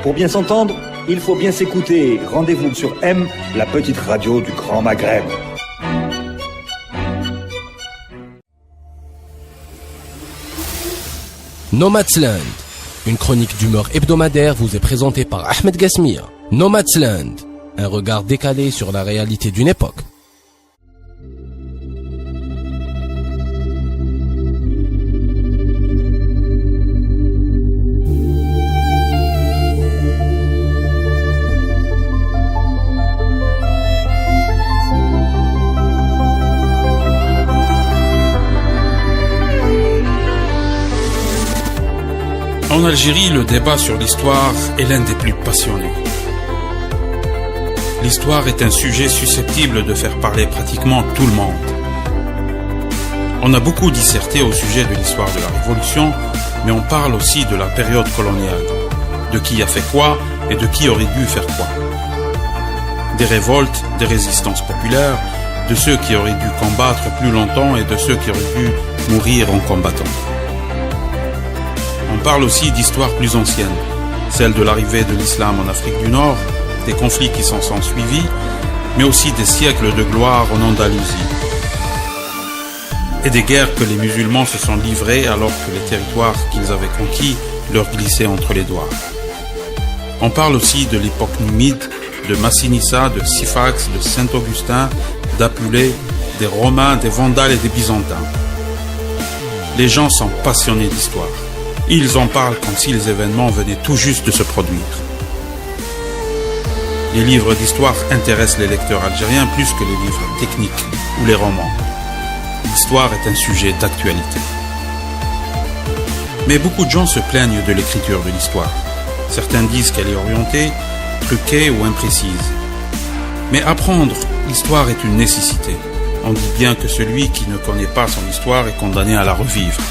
Pour bien s'entendre, il faut bien s'écouter. Rendez-vous sur M, la petite radio du Grand Maghreb. Nomadsland, une chronique d'humeur hebdomadaire vous est présentée par Ahmed Gasmir. Nomadsland, un regard décalé sur la réalité d'une époque. En Algérie, le débat sur l'histoire est l'un des plus passionnés. L'histoire est un sujet susceptible de faire parler pratiquement tout le monde. On a beaucoup disserté au sujet de l'histoire de la Révolution, mais on parle aussi de la période coloniale, de qui a fait quoi et de qui aurait dû faire quoi. Des révoltes, des résistances populaires, de ceux qui auraient dû combattre plus longtemps et de ceux qui auraient dû mourir en combattant. On parle aussi d'histoire plus ancienne, celle de l'arrivée de l'islam en Afrique du Nord, des conflits qui s'en sont suivis, mais aussi des siècles de gloire en Andalousie. Et des guerres que les musulmans se sont livrées alors que les territoires qu'ils avaient conquis leur glissaient entre les doigts. On parle aussi de l'époque numide, de Massinissa, de Syphax, de Saint-Augustin, d'Apulée, des Romains, des Vandales et des Byzantins. Les gens sont passionnés d'histoire. Ils en parlent comme si les événements venaient tout juste de se produire. Les livres d'histoire intéressent les lecteurs algériens plus que les livres techniques ou les romans. L'histoire est un sujet d'actualité. Mais beaucoup de gens se plaignent de l'écriture de l'histoire. Certains disent qu'elle est orientée, truquée ou imprécise. Mais apprendre l'histoire est une nécessité. On dit bien que celui qui ne connaît pas son histoire est condamné à la revivre.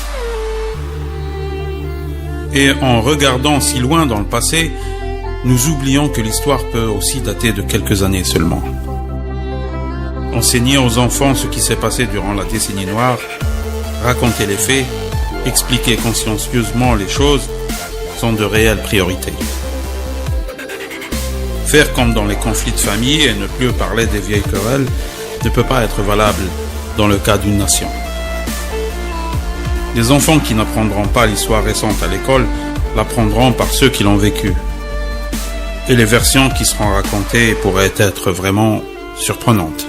Et en regardant si loin dans le passé, nous oublions que l'histoire peut aussi dater de quelques années seulement. Enseigner aux enfants ce qui s'est passé durant la décennie noire, raconter les faits, expliquer consciencieusement les choses sont de réelles priorités. Faire comme dans les conflits de famille et ne plus parler des vieilles querelles ne peut pas être valable dans le cas d'une nation. Les enfants qui n'apprendront pas l'histoire récente à l'école l'apprendront par ceux qui l'ont vécue. Et les versions qui seront racontées pourraient être vraiment surprenantes.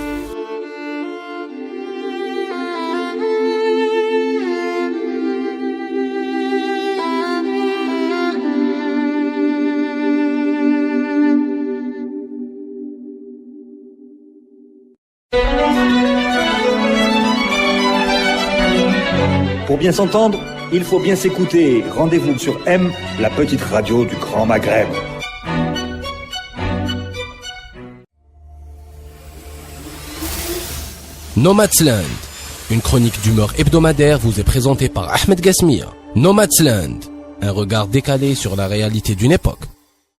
Pour bien s'entendre, il faut bien s'écouter. Rendez-vous sur M, la petite radio du Grand Maghreb. Nomadsland, une chronique d'humeur hebdomadaire vous est présentée par Ahmed Gasmir. Nomadsland, un regard décalé sur la réalité d'une époque.